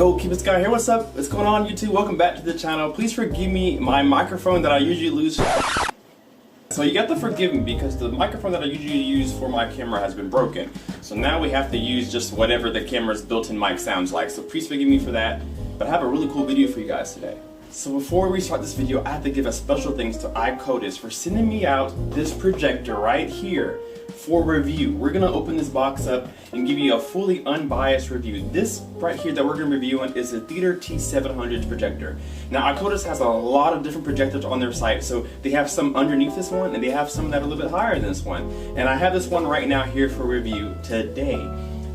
Yo, Kpaceguy here, what's up? What's going on YouTube? Welcome back to the channel. Please forgive me my microphone that I usually lose. So you got to forgive me because the microphone that I usually use for my camera has been broken. So now we have to use just whatever the camera's built-in mic sounds like. So please forgive me for that. But I have a really cool video for you guys today. So before we start this video, I have to give a special thanks to iCodis for sending me out this projector right here for review. We're gonna open this box up and give you a fully unbiased review. This right here that we're gonna review on is a Theater T700 projector. Now iCodis has a lot of different projectors on their site, so they have some underneath this one and they have some that are a little bit higher than this one. And I have this one right now here for review today.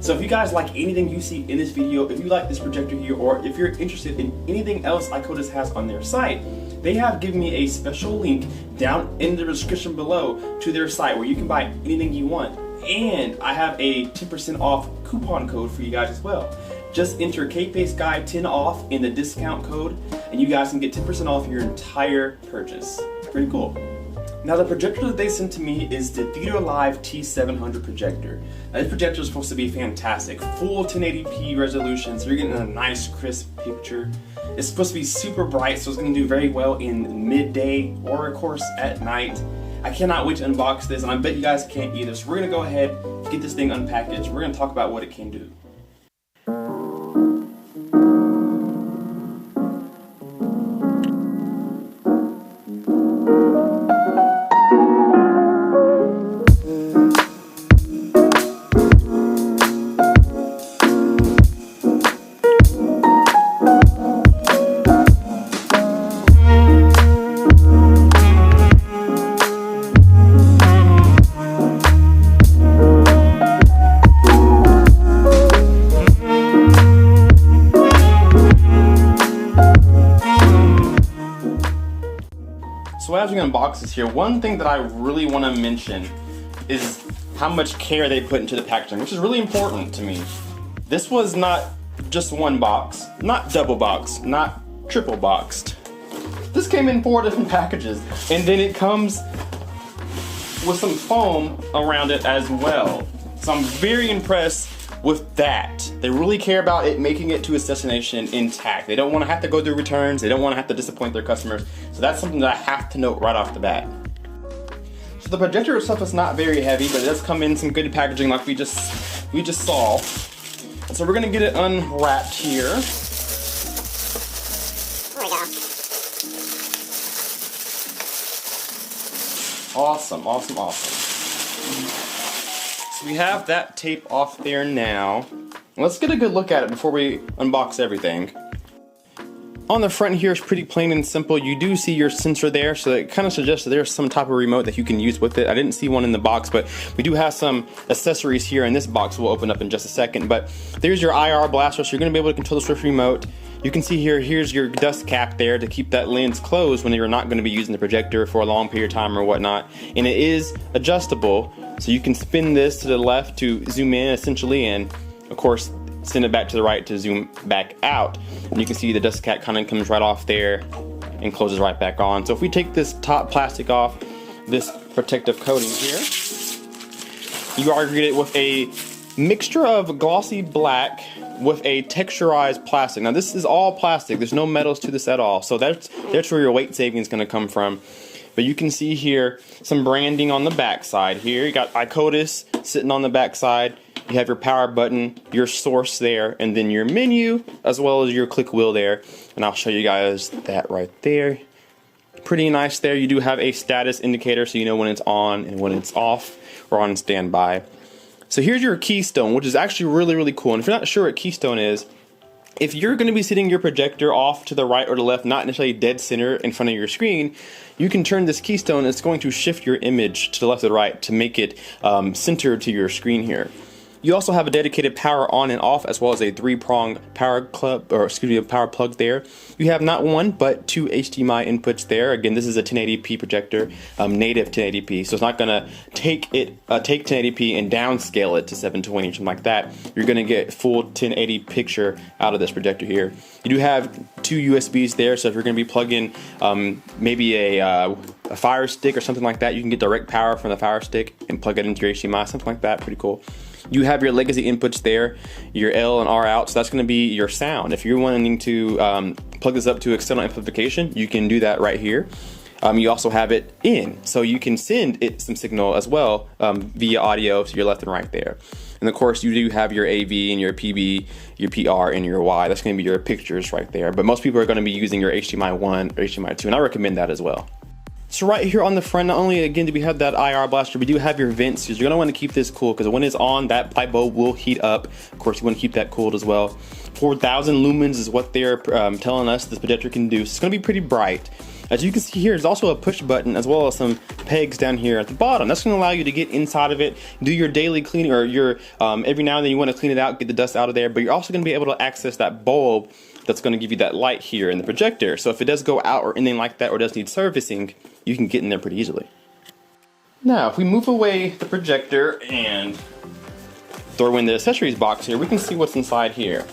So if you guys like anything you see in this video, if you like this projector here, or if you're interested in anything else iCodis has on their site, they have given me a special link down in the description below to their site where you can buy anything you want. And I have a 10% off coupon code for you guys as well. Just enter Kpaceguy 10 off in the discount code and you guys can get 10% off your entire purchase. Pretty cool. Now the projector that they sent to me is the Theater Live T700 projector. Now, this projector is supposed to be fantastic. Full 1080p resolution, so you're getting a nice crisp picture. It's supposed to be super bright, so it's going to do very well in midday or of course at night. I cannot wait to unbox this, and I bet you guys can't either. So we're going to go ahead and get this thing unpackaged. We're going to talk about what it can do. So as we unbox this here, one thing that I really want to mention is how much care they put into the packaging, which is really important to me. This was not just one box, not double boxed, not triple boxed. This came in 4 different packages, and then it comes with some foam around it as well. So I'm very impressed with that. They really care about it making it to its destination intact. They don't want to have to go through returns. They don't want to have to disappoint their customers. So that's something that I have to note right off the bat. So the projector itself is not very heavy, but it does come in some good packaging like we just saw. And so we're gonna get it unwrapped here. There we go. Awesome, awesome, awesome. So we have that tape off there now. Let's get a good look at it before we unbox everything. On the front here is pretty plain and simple. You do see your sensor there, so it kind of suggests that there's some type of remote that you can use with it. I didn't see one in the box, but we do have some accessories here in this box we'll open up in just a second. But there's your IR blaster, so you're going to be able to control this with remote. You can see here, here's your dust cap there to keep that lens closed when you're not going to be using the projector for a long period of time or whatnot. And it is adjustable, so you can spin this to the left to zoom in essentially, and of course send it back to the right to zoom back out. And you can see the dust cap kind of comes right off there and closes right back on. So if we take this top plastic off, this protective coating here, you are greeted with a mixture of glossy black with a texturized plastic. Now this is all plastic, there's no metals to this at all, so that's where your weight saving is going to come from. But you can see here some branding on the back side here. You got iCodis sitting on the back side. You have your power button, your source there, and then your menu, as well as your click wheel there. And I'll show you guys that right there. Pretty nice there. You do have a status indicator, so you know when it's on and when it's off or on standby. So here's your keystone, which is actually really, really cool. And if you're not sure what keystone is, if you're going to be sitting your projector off to the right or the left, not necessarily dead center in front of your screen, you can turn this keystone. It's going to shift your image to the left or the right to make it centered to your screen here. You also have a dedicated power on and off, as well as a 3-prong power plug there. You have not one, but 2 HDMI inputs there. Again, this is a 1080p projector, native 1080p, so it's not gonna take 1080p and downscale it to 720 or something like that. You're gonna get full 1080 picture out of this projector here. You do have 2 USBs there, so if you're gonna be plugging maybe a Fire Stick or something like that, you can get direct power from the Fire Stick and plug it into your HDMI, something like that. Pretty cool. You have your legacy inputs there, your L and R out, so that's going to be your sound. If you're wanting to plug this up to external amplification, you can do that right here. You also have it in, so you can send it some signal as well via audio to your left and right there. And of course, you do have your AV and your PB, your PR and your Y. That's going to be your pictures right there. But most people are going to be using your HDMI 1 or HDMI 2, and I recommend that as well. So right here on the front, not only again do we have that IR blaster, we do have your vents. You're going to want to keep this cool because when it's on, that light bulb will heat up. Of course, you want to keep that cooled as well. 4,000 lumens is what they're telling us this projector can do. So it's going to be pretty bright. As you can see here, there's also a push button as well as some pegs down here at the bottom. That's going to allow you to get inside of it, do your daily cleaning, or your every now and then you want to clean it out, get the dust out of there. But you're also going to be able to access that bulb that's going to give you that light here in the projector. So if it does go out or anything like that, or does need servicing, you can get in there pretty easily. Now, if we move away the projector and throw in the accessories box here, we can see what's inside here.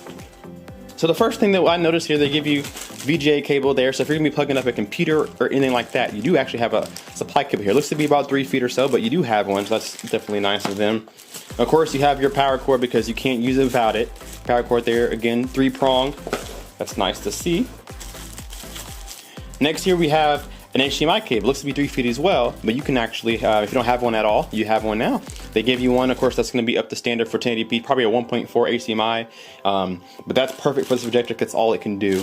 So the first thing that I noticed here, they give you VGA cable there. So if you're gonna be plugging up a computer or anything like that, you do actually have a supply cable here. It looks to be about 3 feet or so, but you do have one, so that's definitely nice of them. Of course, you have your power cord because you can't use it without it. Power cord there, again, 3-prong. That's nice to see. Next here we have an HDMI cable. Looks to be 3 feet as well, but you can actually, if you don't have one at all, you have one now. They give you one, of course, that's going to be up to standard for 1080p, probably a 1.4 HDMI, but that's perfect for this projector. That's all it can do.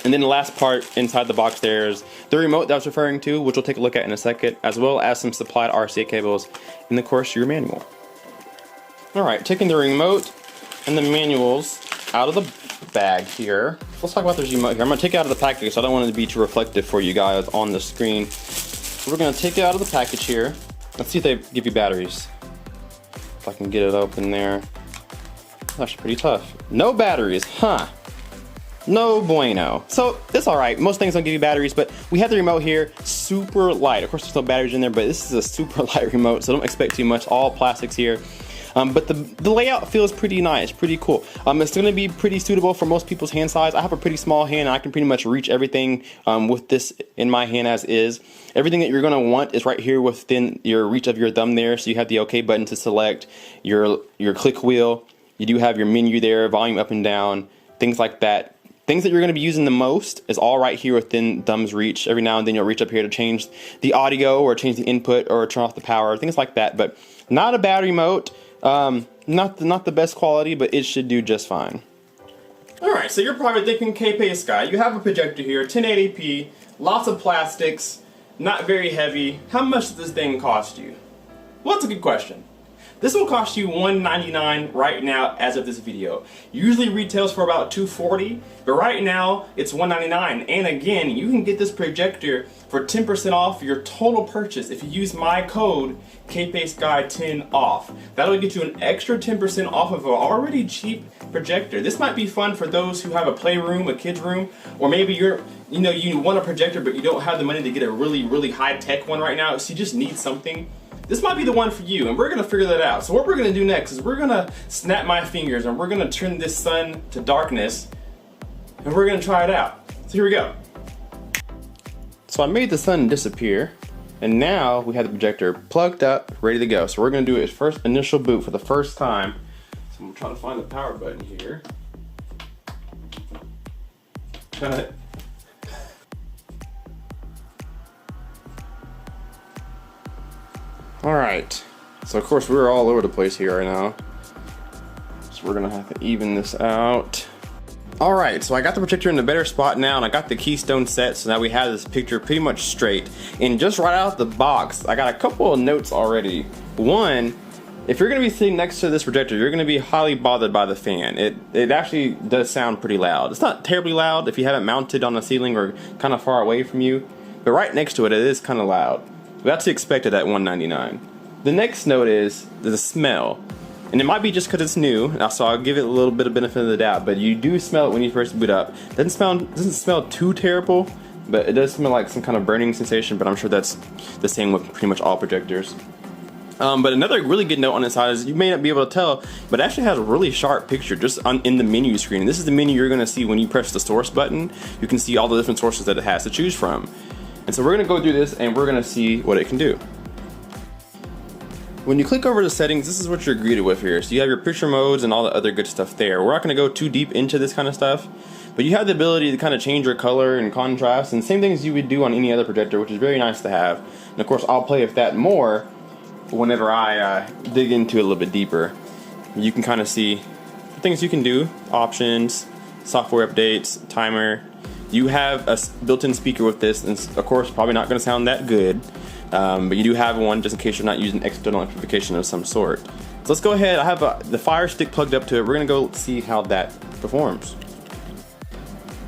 And then the last part inside the box there is the remote that I was referring to, which we'll take a look at in a second, as well as some supplied RCA cables, and of course your manual. Alright, taking the remote and the manuals out of the bag here. Let's talk about the remote here. I'm going to take it out of the package, so I don't want it to be too reflective for you guys on the screen. So we're going to take it out of the package here. Let's see if they give you batteries. If I can get it open there. That's actually pretty tough. No batteries, huh? No bueno. So it's alright. Most things don't give you batteries, but we have the remote here, super light. Of course there's no batteries in there, but this is a super light remote, so don't expect too much. All plastics here. But the layout feels pretty nice, pretty cool. It's going to be pretty suitable for most people's hand size. I have a pretty small hand, and I can pretty much reach everything with this in my hand as is. Everything that you're going to want is right here within your reach of your thumb there. So you have the OK button to select your click wheel. You do have your menu there, volume up and down, things like that. Things that you're going to be using the most is all right here within thumb's reach. Every now and then you'll reach up here to change the audio or change the input or turn off the power, things like that. But not a battery remote. Not the best quality, but it should do just fine. Alright, so you're probably thinking, Kpaceguy, you have a projector here, 1080p, lots of plastics, not very heavy. How much does this thing cost you? Well, that's a good question. This will cost you $199 right now as of this video. Usually retails for about $240, but right now it's $199. And again, you can get this projector for 10% off your total purchase if you use my code Kpaceguy10 off. That'll get you an extra 10% off of an already cheap projector. This might be fun for those who have a playroom, a kid's room, or maybe you want a projector but you don't have the money to get a really high-tech one right now, so you just need something. This might be the one for you, and we're going to figure that out. So what we're going to do next is we're going to snap my fingers and we're going to turn this sun to darkness and we're going to try it out. So here we go. So I made the sun disappear and now we have the projector plugged up, ready to go. So we're going to do its first initial boot for the first time. So I'm trying to find the power button here. Alright, so of course we're all over the place here right now. So we're gonna have to even this out. Alright, so I got the projector in a better spot now and I got the keystone set, so now we have this picture pretty much straight. And just right out the box, I got a couple of notes already. One, if you're gonna be sitting next to this projector, you're gonna be highly bothered by the fan. It actually does sound pretty loud. It's not terribly loud if you have it mounted on the ceiling or kind of far away from you, but right next to it, it is kind of loud. That's expected at $199. The next note is the smell. And it might be just because it's new, so I'll give it a little bit of benefit of the doubt, but you do smell it when you first boot up. Doesn't smell too terrible, but it does smell like some kind of burning sensation, but I'm sure that's the same with pretty much all projectors. But another really good note on this side is you may not be able to tell, but it actually has a really sharp picture just in the menu screen. And this is the menu you're going to see when you press the source button. You can see all the different sources that it has to choose from. And so we're going to go through this and we're going to see what it can do. when you click over the settings, this is what you're greeted with here. So you have your picture modes and all the other good stuff there. We're not going to go too deep into this kind of stuff, but you have the ability to kind of change your color and contrast, and same things you would do on any other projector, which is very nice to have. And of course, I'll play with that more whenever I dig into it a little bit deeper. You can kind of see the things you can do, options, software updates, timer. You have a built-in speaker with this, and of course probably not going to sound that good, but you do have one just in case you're not using external amplification of some sort. So let's go ahead. I have the Fire Stick plugged up to it. We're going to go see how that performs.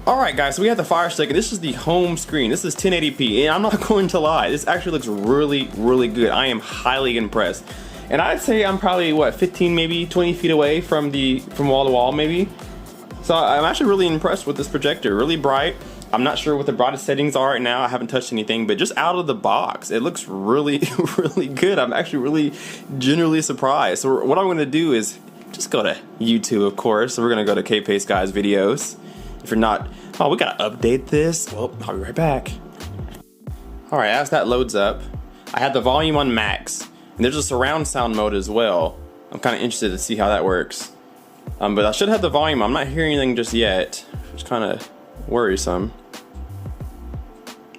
Alright guys, so we have the Fire Stick, and this is the home screen. This is 1080p, and I'm not going to lie, this actually looks really, really good. I am highly impressed. And I'd say I'm probably, what, 15, maybe 20 feet away from wall to wall, maybe? So I'm actually really impressed with this projector. Really bright. I'm not sure what the brightest settings are right now. I haven't touched anything, but just out of the box, it looks really, really good. I'm actually really genuinely surprised. So what I'm going to do is just go to YouTube, of course. So we're going to go to Kpaceguy's videos. If you're not, oh, we got to update this. Well, I'll be right back. All right, as that loads up, I have the volume on max, and there's a surround sound mode as well. I'm kind of interested to see how that works. But I should have the volume. I'm not hearing anything just yet. It's kind of worrisome.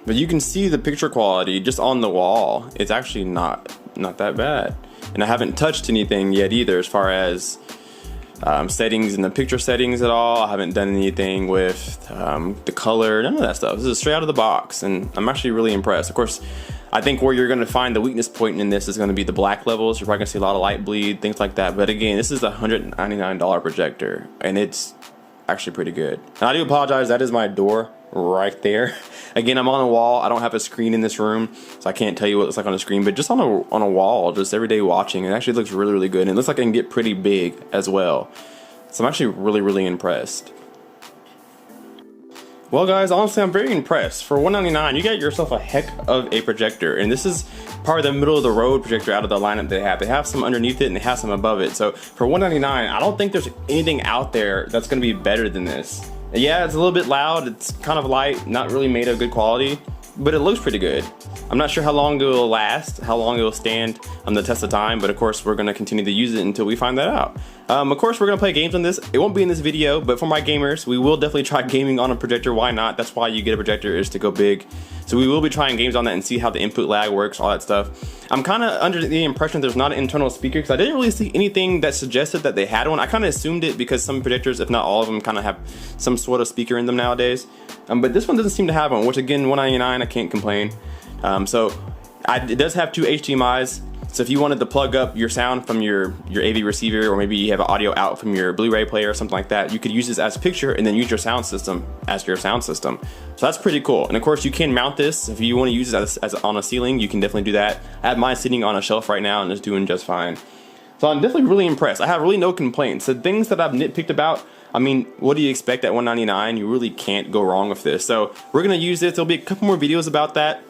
But you can see the picture quality just on the wall. It's actually not that bad. And I haven't touched anything yet either as far as settings in the picture settings at all. I haven't done anything with the color, none of that stuff. This is straight out of the box, and I'm actually really impressed. Of course, I think where you're going to find the weakness point in this is going to be the black levels. You're probably going to see a lot of light bleed, things like that. But again, this is a $199 projector, and it's actually pretty good. And I do apologize, that is my door right there. Again, I'm on a wall. I don't have a screen in this room, so I can't tell you what it looks like on the screen, but just on a wall, just every day watching, it actually looks really, really good. And it looks like it can get pretty big as well. So I'm actually really, really impressed. Well guys, honestly I'm very impressed. For $199, you get yourself a heck of a projector, and this is probably the middle of the road projector out of the lineup they have. They have some underneath it and they have some above it. So for $199, I don't think there's anything out there that's gonna be better than this. Yeah, it's a little bit loud, it's kind of light, not really made of good quality, but it looks pretty good. I'm not sure how long it will last, how long it will stand on the test of time, but of course we're going to continue to use it until we find that out. Of course we're going to play games on this. It won't be in this video, but for my gamers, we will definitely try gaming on a projector. Why not? That's why you get a projector, is to go big. So we will be trying games on that and see how the input lag works, all that stuff. I'm kind of under the impression there's not an internal speaker, because I didn't really see anything that suggested that they had one. I kind of assumed it because some projectors, if not all of them, kind of have some sort of speaker in them nowadays. But this one doesn't seem to have one, which again, $199, I can't complain. It does have two HDMIs, so if you wanted to plug up your sound from your AV receiver, or maybe you have an audio out from your Blu-ray player or something like that, you could use this as a picture and then use your sound system as your sound system. So that's pretty cool. And of course you can mount this if you want to use it as on a ceiling. You can definitely do that. I have mine sitting on a shelf right now and it's doing just fine. So I'm definitely really impressed. I have really no complaints. The things that I've nitpicked about, I mean, what do you expect at $199? You really can't go wrong with this. So we're gonna use this. There'll be a couple more videos about that.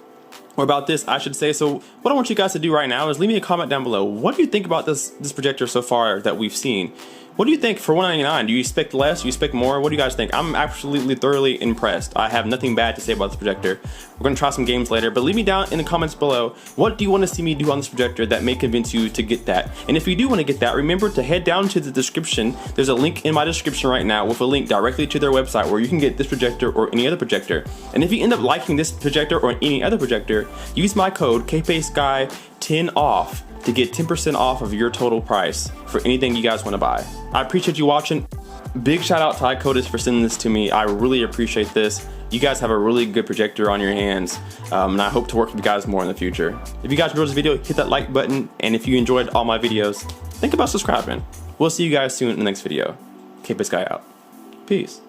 Or about this, I should say. So what I want you guys to do right now is leave me a comment down below. What do you think about this projector so far that we've seen? What do you think for $199? Do you expect less? Do you expect more? What do you guys think? I'm absolutely thoroughly impressed. I have nothing bad to say about this projector. We're gonna try some games later, but leave me down in the comments below. What do you want to see me do on this projector that may convince you to get that? And if you do want to get that, remember to head down to the description. There's a link in my description right now with a link directly to their website where you can get this projector or any other projector. And if you end up liking this projector or any other projector, use my code Kpaceguy10OFF to get 10% off of your total price for anything you guys want to buy. I appreciate you watching. Big shout out to iCodis for sending this to me. I really appreciate this. You guys have a really good projector on your hands, and I hope to work with you guys more in the future. If you guys enjoyed this video, hit that like button, and if you enjoyed all my videos, think about subscribing. We'll see you guys soon in the next video. Kpaceguy out. Peace.